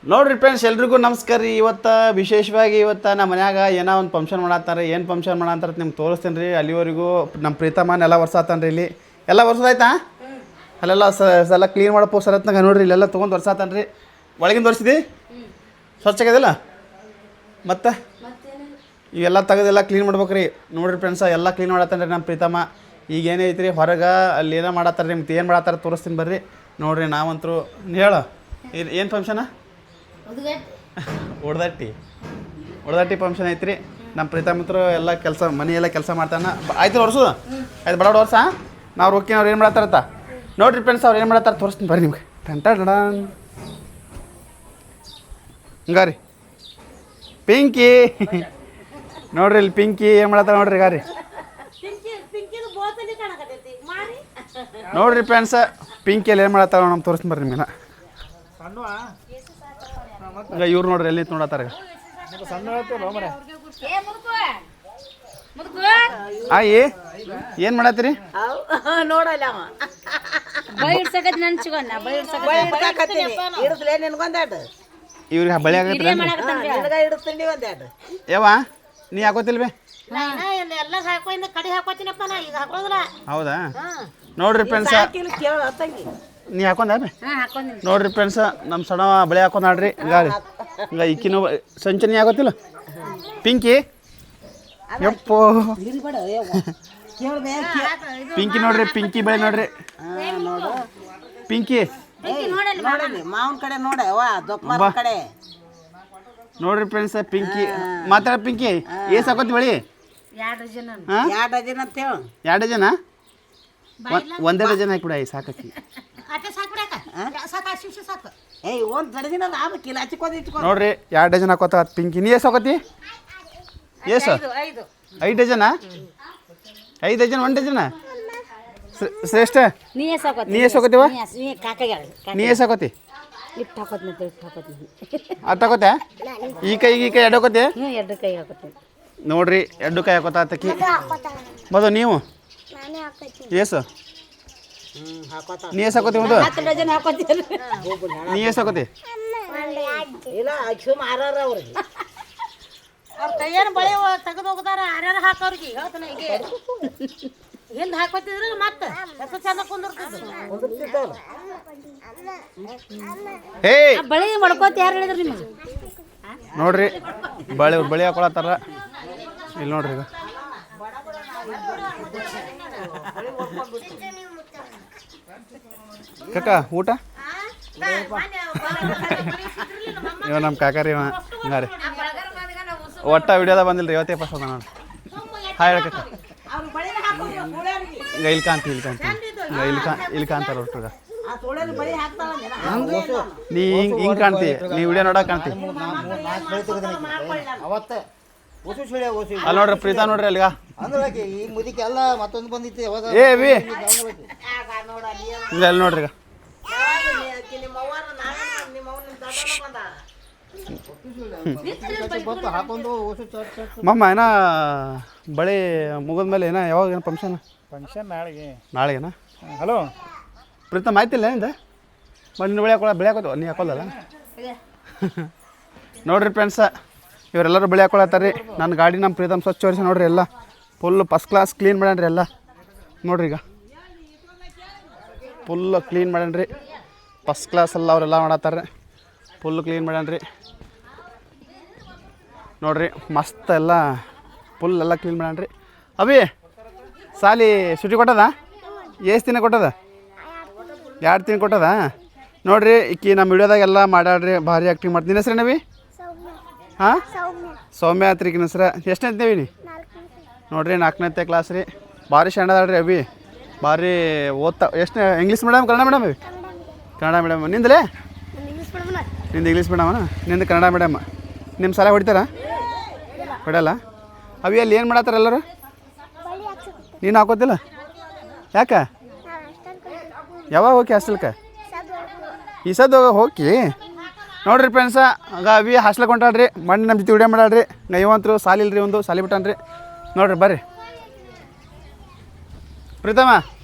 ನೋಡ್ರಿ ಫ್ರೆಂಡ್ಸ್ ಎಲ್ರಿಗೂ ನಮಸ್ಕಾರ ರೀ. ಇವತ್ತು ವಿಶೇಷವಾಗಿ ನಮ್ಮ ಮನ್ಯಾಗ ಏನೋ ಒಂದು ಫಂಕ್ಷನ್ ಮಾಡತ್ತಾರೆ. ಏನು ಫಂಕ್ಷನ್ ಮಾಡಂತಾರೆ ನಿಮ್ಗೆ ತೋರಿಸ್ತೀನಿ ರೀ. ಅಲ್ಲಿವರೆಗೂ ನಮ್ಮ ಪ್ರೀತಮ್ಮನ ಎಲ್ಲ ವರ್ಷಾತಾನ ರೀ. ಇಲ್ಲಿ ಎಲ್ಲ ವರ್ಷದಾಯ್ತಾ? ಅಲ್ಲೆಲ್ಲ ಎಲ್ಲ ಕ್ಲೀನ್ ಮಾಡೋ ಸರತ್ನಾಗ ನೋಡ್ರಿ ಇಲ್ಲೆಲ್ಲ ತೊಗೊಂಡು ವರ್ಷಾತಾನ ರೀ. ಒಳಗಿಂದ ವರ್ಷಿದಿ ಸ್ವಚ್ಛಾಗದಿಲ್ಲ ಮತ್ತು ಇವೆಲ್ಲ ತೆಗೆದೆಲ್ಲ ಕ್ಲೀನ್ ಮಾಡ್ಬೇಕು ರೀ. ನೋಡ್ರಿ ಫ್ರೆಂಡ್ಸ ಎಲ್ಲ ಕ್ಲೀನ್ ಮಾಡತ್ತಾನ ರೀ ನಮ್ಮ ಪ್ರೀತಮ್ಮ. ಈಗ ಏನೈತಿ ರೀ ಹೊರಗೆ ಅಲ್ಲಿ ಏನೋ ಮಾಡತ್ತಾರೆ. ನಿಮ್ಗೆ ಏನು ಮಾಡತ್ತಾರೆ ತೋರಿಸ್ತೀನಿ ಬರ್ರಿ. ನೋಡ್ರಿ ನಾವಂತರೂ ಹೇಳು ಏನು ಫಂಕ್ಷನ? ಹೊಡೆದಟ್ಟಿ ಫಂಕ್ಷನ್ ಐತ್ರಿ. ನಮ್ಮ ಪ್ರೀತಮಿತ್ರು ಎಲ್ಲ ಕೆಲಸ ಮನೆಯೆಲ್ಲ ಕೆಲಸ ಮಾಡ್ತಾನೆ. ಆಯ್ತು ವರ್ಷದು ಆಯ್ತು ಬಡ ವರ್ಷ ನಾವು ರೊಕ್ಕಿ ಅವ್ರು ಏನು ಮಾಡ್ತಾರತ್ತ ನೋಡ್ರಿ ಫ್ರೆಂಡ್ಸ್. ಅವ್ರು ಏನು ಮಾಡ್ತಾರೆ ತೋರಿಸ್ತೀನಿ ಬರ್ರಿ ನಿಮ್ಗೆ. ಟಂಟ ಹಂಗಾರಿ ಪಿಂಕಿ ನೋಡ್ರಿ ಇಲ್ಲಿ ಪಿಂಕಿ ಏನು ಮಾಡತ್ತಾರ ನೋಡ್ರಿ ಗಾರಿ. ನೋಡ್ರಿ ಫ್ರೆಂಡ್ಸ ಪಿಂಕಿಯಲ್ಲಿ ಏನು ಮಾಡತ್ತಾರ ನಮ್ಮ ತೋರಿಸ್ತೀನಿ ಬರ್ರಿ ನಿಮ್ಗೆ. ಈಗ ಇವ್ರು ನೋಡ್ರಿ ಎಲ್ಲಿ ನೋಡತ್ತಾರ. ಆಯಿ ಏನ್ ಮಾಡತ್ತೀರಿ? ಇವ್ರಿಗೆ ಬಳಿ ಆಗತ್ತೆ ಯಾವ ನೀ ಹಾಕೋತಿಲ್ವೇ? ಹೌದಾ ನೋಡ್ರಿ ಫ್ರೆಂಡ್ಸ ನೀ ಹಾಕೊಂಡ ನೋಡ್ರಿ ಫ್ರೆಂಡ್ಸ ನಮ್ಮ ಸಣ್ಣ ಬಳೆ ಹಾಕೊಂಡ್ರಿ. ಗಾರಿ ಈಗ ಇಕ್ಕಿನ ಸಂಚೆ ನೀ ಹಾಕೋತಿಲ್ಲ ಪಿಂಕಿ ಯಪ್ಪೋ ಪಿಂಕಿ ನೋಡ್ರಿ ಪಿಂಕಿ ಬಳೆ ನೋಡ್ರಿ ಪಿಂಕಿ ಮಾವನ ಕಡೆ ಕಡೆ ನೋಡ್ರಿ ಫ್ರೆಂಡ್ಸ್ ಪಿಂಕಿ ಮಾತಾಡ ಪಿಂಕಿ ಏಸ್ ಹಾಕೋತಿ ಬಳಿ? 2 ಡಜನ್ ಒಂದೇ ಡಜನ್ ಹಾಕಿಬಿಡ ಸಾಕಿ. ನೋಡ್ರಿ 2 ಡಜನ್ ಹಾಕೋತ ಪಿಂಕಿ. ನೀ ಎಷ್ಟು ಹಾಕೋತಿ? ಎಷ್ಟು 5 ಡಜನ? 5 ಡಜನ್ 1 ಡಜನ ಶ್ರೇಷ್ಠ ನೀ ಎಷ್ಟು ಹಾಕೋತಿವ? ನೀ ಎಷ್ಟು ಹಾಕೋತಿ? ಅಟ್ ಹಾಕೋತೆ ಈ ಕೈ ಎರಡು ಹಾಕೋತೆ? ನೋಡ್ರಿ 2 ಕೈ ಹಾಕೋತ ತಕ್ಕಿ ಮದು. ನೀವು ಏಸು ನೀ ಎಷ್ಟು ಹಾಕೋತಿ ಮದು? ನೀ ಎಷ್ಟು ಹಾಕೋತಿ? ಕೈಯೇನು ಬಳೆ ತೆಗೆದು ಹೋಗ್ತಾರ ಆರ್ಯಾರ ಹಾಕೋರಿಗೆ ಹೇಳ್ತಾನೆ. ಈಗ ಹಿಂದೆ ಹಾಕೋತಿದ್ರು ಮತ್ತೆ ಎಷ್ಟು ಚಂದ ಕುಂದಿರ್ತಿದ್ರು. ಬಳೆ ಮಾಡ್ಕೋತ ಯಾರು ಹೇಳಿದ್ರು ನಿಮಗೆ? ನೋಡ್ರಿ ಬಳೆ ಹಾಕೊಳತ್ತಾರ ಇಲ್ಲಿ ನೋಡ್ರಿ. ಈಗ ಕಾಕ ಊಟ ಇವ ನಮ್ಮ ಕಾಕಾರಿ ಇವ ಹಂಗಾರಿ ಒಟ್ಟ ವಿಡಿಯೋದ ಬಂದಿಲ್ಲ ರೀ. ಇವತ್ತೇ ಫಸ್ಟ್ ಅದ ನೋಡಿ. ಹಾಯ್ ಹೇಳಕ್ಕ ಈಗ ಇಲ್ಲಿ ಕಾಂತಿ ಇಲ್ಲಿ ಕಾಂತಾರ ಒಟ್ಟು. ನೀ ಹಿಂಗೆ ಕಾಣ್ತಿ, ನೀ ವಿಡಿಯೋ ನೋಡಕ್ ಕಾಣ್ತಿ. ಅಲ್ಲಿ ನೋಡ್ರಿ ಪ್ರೀತಾ ನೋಡ್ರಿ ಅಲ್ಲಿಗ ಏ ವಿ ಇಲ್ಲ ಅಲ್ಲಿ ನೋಡ್ರಿ. ಈಗ ಮಮ್ಮ ಏನ ಬಳಿ ಮುಗಿದ್ಮೇಲೆ ಏನ ಯಾವಾಗ ಏನು ಫಂಕ್ಷನ್ ನಾಳೆಗೇನಾ? ಹಲೋ ಪ್ರೀತಮ್ ಆಯ್ತಿಲ್ಲ ನಿಂದ ನಿನ್ನ ಬಳಿ ಹಾಕೋದು ನೀ ಹಾಕೋಲ್ಲಲ್ಲ. ನೋಡ್ರಿ ಫ್ರೆಂಡ್ಸ ಇವರೆಲ್ಲರೂ ಬಳಿ ಹಾಕೊಳತ್ತಾರ ರೀ. ನನ್ನ ಗಾಡಿ ನಮ್ಮ ಪ್ರೀತಮ್ ಸ್ವಚ್ಛ ಒರೆಸಿ ನೋಡ್ರಿ ಎಲ್ಲ ಫುಲ್ ಫಸ್ಟ್ ಕ್ಲಾಸ್ ಕ್ಲೀನ್ ಮಾಡ್ಯಾನ್ರಿ ಎಲ್ಲ. ನೋಡ್ರಿ ಈಗ ಫುಲ್ ಕ್ಲೀನ್ ಮಾಡ್ಯಾನ್ರಿ ಫಸ್ಟ್ ಕ್ಲಾಸ್ ಎಲ್ಲ ಅವರೆಲ್ಲ ಮಾಡತ್ತಾರ. ಫುಲ್ ಕ್ಲೀನ್ ಮಾಡ್ಯಾನ್ರಿ ನೋಡ್ರಿ ಮಸ್ತ್ ಎಲ್ಲ ಫುಲ್ ಎಲ್ಲ ಕ್ಲೀನ್ ಮಾಡ್ಯಾನ್ರಿ. ಅಭಿ ಸಾಲಿ ಸುಟಿ ಕೊಟ್ಟದ? ಎಷ್ಟು ದಿನ ಕೊಟ್ಟದ? 2 ದಿನ ಕೊಟ್ಟದ. ನೋಡ್ರಿ ಈಕಿ ನಮ್ಮ ವಿಡಿಯೋದಾಗ ಎಲ್ಲ ಮಾಡ್ಯಾಡ್ರಿ ಭಾರಿ ಆ್ಯಕ್ಟಿಂಗ್ ಮಾಡ್ತೀನಿ. ನಿನ್ನ ಹೆಸ್ರು ನವಿ? ಹಾಂ ಸೌಮ್ಯ ಆತ್ರಿ ಈಕಿನ ಹೆಸ್ರು. ಎಷ್ಟನೇ ಇದ್ದೇವೆ ನೀ? ನೋಡ್ರಿ 4ನೇ ಕ್ಲಾಸ್ ರೀ. ಭಾರಿ ಶಾಣದಾಳ್ರಿ ಅಭಿ, ಭಾರಿ ಓದ್ತಾ. ಎಷ್ಟು English medium Kannada medium? Kannada medium. ನಿಂದಲೇ ನಿಂದು ಇಂಗ್ಲೀಷ್ ಮೀಡಿಯಮ? ನಿಂದು ಕನ್ನಡ ಮೀಡಿಯಮ್. ನಿಮ್ಮ ಸಾಲ ಹೊಡಿತಾರ? ಹೊಡೆಯಲ್ಲ. ಅವಿ ಅಲ್ಲಿ ಏನು ಮಾಡತ್ತಾರ ಎಲ್ಲರೂ? ನೀನು ಹಾಕೋತಿಲ್ಲ ಯಾಕೆ? ಯಾವಾಗ ಹೋಗಿ ಹಾಸ್ಟೆಲ್ಗೆ? ಈ ಸದ್ದು ಹೋಗಿ ನೋಡ್ರಿ ಫ್ರೆಂಡ್ಸ. ಆಗ ಅವಿ ಹಾಸ್ಟೆಲ್ಗೆ ಹೊಂಟಾಡ್ರಿ. ಮಣ್ಣು ನಮ್ಮ ಜೊತೆ ವಿಡಿಯೋ ಮಾಡಾಡ್ರಿ. ನೈವಂತರು ಸಾಲಿ ಇಲ್ರಿ, ಒಂದು ಸಾಲಿ ಬಿಟ್ಟಾನ್ರಿ. ನೋಡ್ರಿ ಬರ್ರಿ ಪ್ರೀತಮ್ಮ.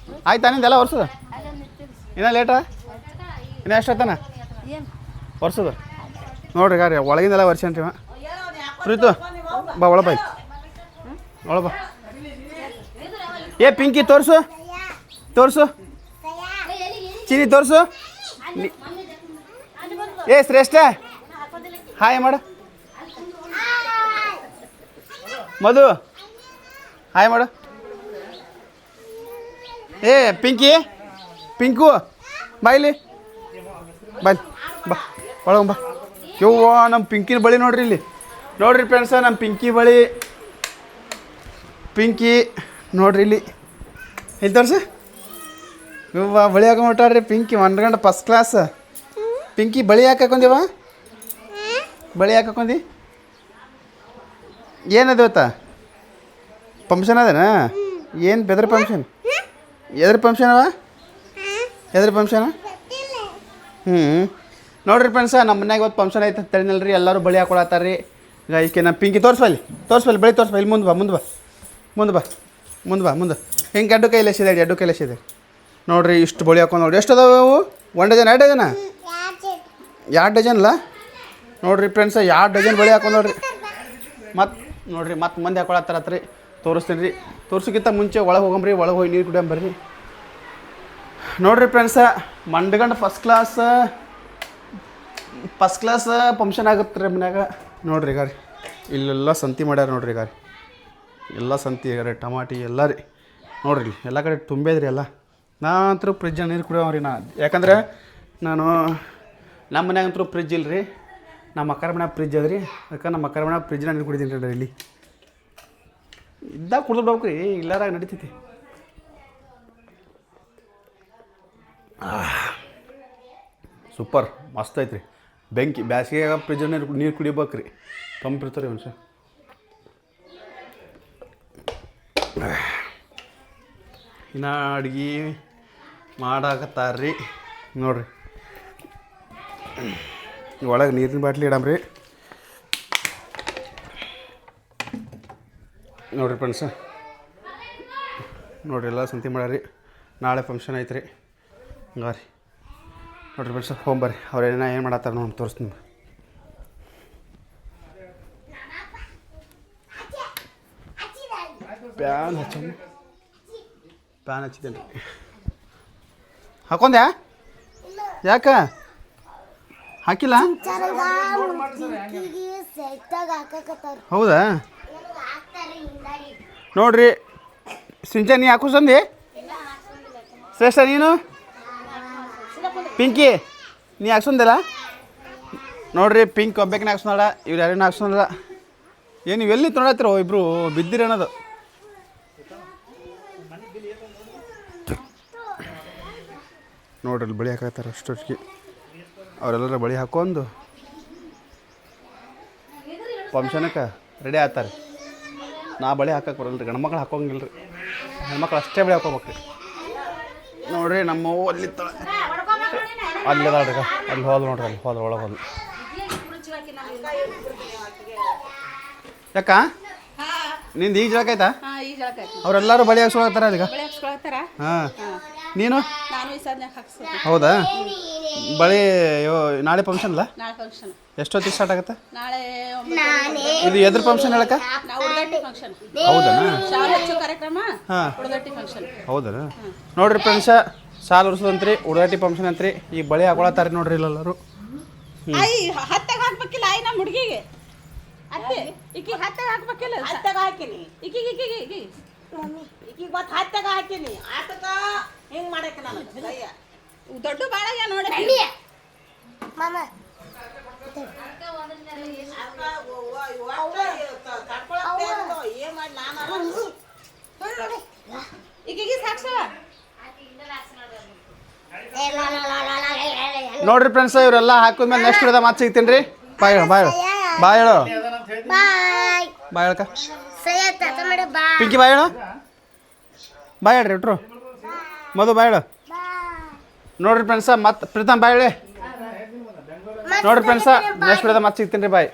ಆಯ್ತಾ ನಿಂದೆಲ್ಲ ವರ್ಷದ? ಇನ್ನೂ ಲೇಟಾ? ಇನ್ನೂ ಎಷ್ಟು ಹೊತ್ತಾನ ವರ್ಷದ? ನೋಡ್ರಿ ಗಾರಿ ಒಳಗಿಂದೆಲ್ಲ ವರ್ಷನ್ರಿ ಇವ ಪ್ರೀತು ಬಾ ಒಳ ಬಾಯ್ ಒಳ ಬಾ ಏ ಪಿಂಕಿ ತೋರಿಸು ತೋರಿಸು ಚೀನಿ ತೋರಿಸು ಏ ಶ್ರೇಷ್ಠ ಹಾಯ್ ಮಾಡು ಮಧು ಹಾಯ್ ಮಾಡು ಏ ಪಿಂಕಿ ಪಿಂಕು ಬಾಯ್ಲಿ ಬಾಯ್ ಬಾ ಒಳಗೆ ಬಾ ಯವ್ವ ನಮ್ಮ ಪಿಂಕಿನ ಬಳಿ ನೋಡ್ರಿ ಇಲ್ಲಿ ನೋಡ್ರಿ ಫ್ರೆಂಡ್ಸ ನಮ್ಮ ಪಿಂಕಿ ಬಳಿ ಪಿಂಕಿ ನೋಡ್ರಿ ಇಲ್ಲಿ ಇಲ್ಲಿ ತೋರ್ಸ ಯವ್ವ ಬಳಿ ಹಾಕೊಂಬಿಟ್ಟಾಡ್ರಿ ಪಿಂಕಿ ಗಂಟೆ ಫಸ್ಟ್ ಕ್ಲಾಸ್ ಪಿಂಕಿ ಬಳಿ ಯಾಕೆ ಹಾಕೊಂದಿವ ಬಳಿ ಯಾಕೆ ಹಾಕೊಂಡಿ ಏನದು ಇವತ್ತ ಫಂಕ್ಷನ್ ಅದೇನಾ ಏನು ಬೆದ್ರ ಫಂಕ್ಷನ್ ಎದ್ರ ಫಂಕ್ಷನ್ ಅವ ಎದ್ರ ಫಂಕ್ಷನ್ ನೋಡ್ರಿ ಫ್ರೆಂಡ್ಸ ನಮ್ಮ ಮನ್ಯಾಗ ಇವತ್ತು ಫಂಕ್ಷನ್ ಐತೆ ಅಂತ ತಿಳಿನಲ್ರಿ ಎಲ್ಲರೂ ಬಳಿ ಹಾಕೊಳತ್ತಾರ ರೀ ಈಗ ಈಕೆ ನಮ್ಮ ಪಿಂಕಿ ತೋರಿಸ್ಬಲ್ಲಿ ಬಳಿ ತೋರಿಸ್ಬ ಇಲ್ಲಿ ಮುಂದೆ ಬಾ ಮುಂದೆ ಬಾ ಹಿಂಗೆ ಎರಡು ಕೈಲಿ ಎಸಿದೆ ಎರಡು ಕೈಲಿ ಎಸಿದೆ ನೋಡ್ರಿ ಇಷ್ಟು ಬಳಿ ಹಾಕೊಂಡು ನೋಡ್ರಿ ಎಷ್ಟು ಅದಾವೆ ಅವು 1 ಡಜನ್ 2 ಡಜನ 2 ಡಜನ್ ಅಲ್ಲ ನೋಡ್ರಿ ಫ್ರೆಂಡ್ಸ 2 ಡಜನ್ ಬಳಿ ಹಾಕೊಂಡು ನೋಡ್ರಿ ಮತ್ತೆ ಮಂದಿ ಹಾಕೊಳತ್ತಾರತ್ತ ರೀ ತೋರಿಸ್ತೀನಿ ರೀ ತೋರ್ಸೋಕ್ಕಿಂತ ಮುಂಚೆ ಒಳಗೆ ಹೋಗಂಬ್ರಿ ಒಳಗೆ ಹೋಗಿ ನೀರು ಕುಡಿಯಂಬರ್ರಿ ನೋಡ್ರಿ ಫ್ರೆಂಡ್ಸ ಮಂಡ್ಗಂಡು ಫಸ್ಟ್ ಕ್ಲಾಸ್ ಫಂಕ್ಷನ್ ಆಗುತ್ತೆ ರೀ ಮನ್ಯಾಗ ನೋಡ್ರಿ ಗಾರಿ ಇಲ್ಲೆಲ್ಲ ಸಂತಿ ಮಾಡ್ಯಾರ ನೋಡ್ರಿ ಗಾರಿ ಎಲ್ಲ ಸಂತಿ ರೀ ಟಮಾಟಿ ಎಲ್ಲ ರೀ ನೋಡ್ರಿ ಎಲ್ಲ ಕಡೆ ತುಂಬೇದ್ರಿ ಎಲ್ಲ ನಾ ಅಂತೂ ಫ್ರಿಜ್ಜ ನೀರು ಕುಡಿಯೋವ್ರಿ ಯಾಕಂದ್ರೆ ನಾನು ನಮ್ಮ ಮನ್ಯಾಗಂತೂ ಫ್ರಿಜ್ ಇಲ್ಲ ರೀ ನಮ್ಮ ಅಕ್ಕರ ಮನ್ಯಾಗ ಫ್ರಿಜ್ ಅದ ರೀ ಯಾಕಂದ್ರೆ ನಮ್ಮ ಅಕ್ಕರ ಮನ್ಯಾಗ ಫ್ರಿಜ್ನ ನೀರು ಕುಡಿದೀನಿ ರೀ ಇಲ್ಲಿ ಇದ್ದಾಗ ಕುಡಿದ್ಬೇಕು ರೀ ಇಲ್ಲಾರಾಗ ನಡೀತೈತಿ ಸೂಪರ್ ಮಸ್ತ್ ಐತ್ರಿ ಬೆಂಕಿ ಬ್ಯಾಸಿಗೆಯಾಗ ಫ್ರಿಜ್ ನೀರು ಕುಡಿಬೇಕು ರೀ ತಂಪಿರ್ತಾರೆ ಮನುಷ್ಯ ಇನ್ನು ಅಡ್ಗೆ ಮಾಡಾಕತ್ತಾರ್ರಿ ನೋಡ್ರಿ ಒಳಗೆ ನೀರಿನ ಬಾಟ್ಲಿ ಇಡಮ್ರಿ ನೋಡ್ರಿ ಫ್ರೆಂಡ್ಸ ನೋಡ್ರಿ ಎಲ್ಲ ಸಂತಿ ಮಾಡ್ಯಾರಿ ನಾಳೆ ಫಂಕ್ಷನ್ ಐತ್ರಿ ಹಂಗಾರಿ ನೋಡ್ರಿ ಫ್ರೆಂಡ್ಸ ಹೋಗ್ಬರ್ರಿ ಅವ್ರೇನ ಏನು ಮಾಡತ್ತಾರ ನೋಡಿ ತೋರಿಸ್ತೀನಿ ಪ್ಯಾನ್ ಹಚ್ಚಿದ್ದೇನೆ ರೀ ಹಾಕೊಂಡ್ಯಾ ಯಾಕ ಹಾಕಿಲ್ಲ ಹೌದಾ ನೋಡ್ರಿ ಸಿಂಚ ನೀ ಹಾಕುಸಂದಿ ಶ್ರೇಷ್ಠ ನೀನು ಪಿಂಕಿ ನೀ ಹಾಕ್ಸೊಂದಿಲ್ಲ ನೋಡ್ರಿ ಪಿಂಕ್ ಒಬ್ಬಾಕಿನ ಹಾಕ್ಸೋಣ ಇವ್ರು ಯಾರೇನು ಹಾಕ್ಸೋಲ್ಲ ಏನು ನೀವು ಎಲ್ಲಿ ತೊಗೊಳತ್ತಿರೋ ಇಬ್ಬರು ಬಿದ್ದಿರಿ ಅನ್ನೋದು ನೋಡ್ರಿ ಬಳಿ ಹಾಕತ್ತಾರ ಅಷ್ಟೊತ್ತಿಗೆ ಅವರೆಲ್ಲರ ಬಳಿ ಹಾಕೊಂಡು ಫಂಕ್ಷನಕ್ಕೆ ರೆಡಿ ಆಗ್ತಾರೆ ನಾ ಬಳಿ ಹಾಕಕ್ಕೆ ಬರಲ್ಲ ರೀ ಗಂಡ್ಮಕ್ಳು ಹಾಕೋಂಗಿಲ್ಲ ರೀ ಹೆಣ್ಮಕ್ಳು ಅಷ್ಟೇ ಬಳಿ ಹಾಕೋಬೇಕು ರೀ ನೋಡ್ರಿ ನಮ್ಮವು ಅಲ್ಲಿ ಅಲ್ಲಿ ಅದಾಳ್ರಿ ಅಲ್ಲಿ ಹೋದ್ ನೋಡ್ರಿ ಅಲ್ಲಿ ಹೋದ ಒಳಗೆ ಹೋದ್ ಯಾಕ ನಿಂದು ಈಗ ಜಳಕಾಯ್ತಾ ಅವರೆಲ್ಲರೂ ಬಳಿ ಹಾಕ್ಸ್ಕೊಳತ್ತಾರ ಈಗ ಹಾಂ ನೀನು ಹೌದಾ ಬಳಿ ನಾಳೆ ಫಂಕ್ಷನ್ ಅಲ್ಲ ಎಷ್ಟೊತ್ತಿಗೆ ಸ್ಟಾರ್ಟ್ ಆಗುತ್ತೆ ಇದು ಎದ್ರ ಫಂಕ್ಷನ್ ಹೇಳಕ್ಕ ಹೌದಾ ಹಾಂ ಹೌದಾ ನೋಡ್ರಿ ಫ್ರೆಂಡ್ಸ ಸಾಲು ಉರ್ಸೋದಂತ್ರಿ ಉಡಾಟಿ ಫಂಕ್ಷನ್ ಅಂತ್ರಿ ಈಗ ಬಳಿ ಹಾಕೊಳತ್ತಾರೆ ನೋಡ್ರಿ ಇಲ್ಲೆಲ್ಲರೂ ಹತ್ತಾಗ ಹಾಕ್ಬೇಕಿಲ್ಲ ಆಯ್ ನಮ್ಮ ಹುಡುಗಿಗೆ ಈಕಿ ಹತ್ತಾಗ ಹಾಕ್ಬೇಕಿಲ್ಲ ಹತ್ತಾಗ ಹಾಕಿನಿ ಈಕಿಗೆ ಮತ್ತೆ ಹತ್ತಾಗ ಹಾಕಿನಿ ಆತಕ ಹಿಂಗ್ ಮಾಡಕ್ಕೆ ನಾನು ದೊಡ್ಡ ಬಾಳಯ್ಯ ನೋಡಿ ಮಾಮ ಈಕಿಗೆ ಸಾಕ್ಷ ನೋಡ್ರಿ ಫ್ರೆಂಡ್ಸ್ ಇವರೆಲ್ಲ ಹಾಕಿದ್ಮೇಲೆ ನೆಕ್ಸ್ಟ್ ವಿಡಿಯೋದಾಗ ಮತ್ತೆ ಸಿಗ್ತೀನಿ ರೀ ಬಾಯ್ ಹೇಳು ಬಾಯ್ ಹೇಳಕ್ಕ ಪಿಂಕಿ ಬಾಯ್ ಹೇಳು ಬಾಯ್ ಹೇಳ್ರಿ ಇಟ್ರು ಮಧು ಬಾಯ್ ಹೇಳು ನೋಡ್ರಿ ಫ್ರೆಂಡ್ಸ ಮತ್ತೆ ಪ್ರೀತಮ್ ಬಾಯ್ ಹೇಳಿ ನೋಡ್ರಿ ಫ್ರೆಂಡ್ಸ ನೆಕ್ಸ್ಟ್ ವಿಡಿಯೋದಾಗ ಮತ್ತೆ ಸಿಗ್ತೀನಿ ರೀ ಬಾಯ್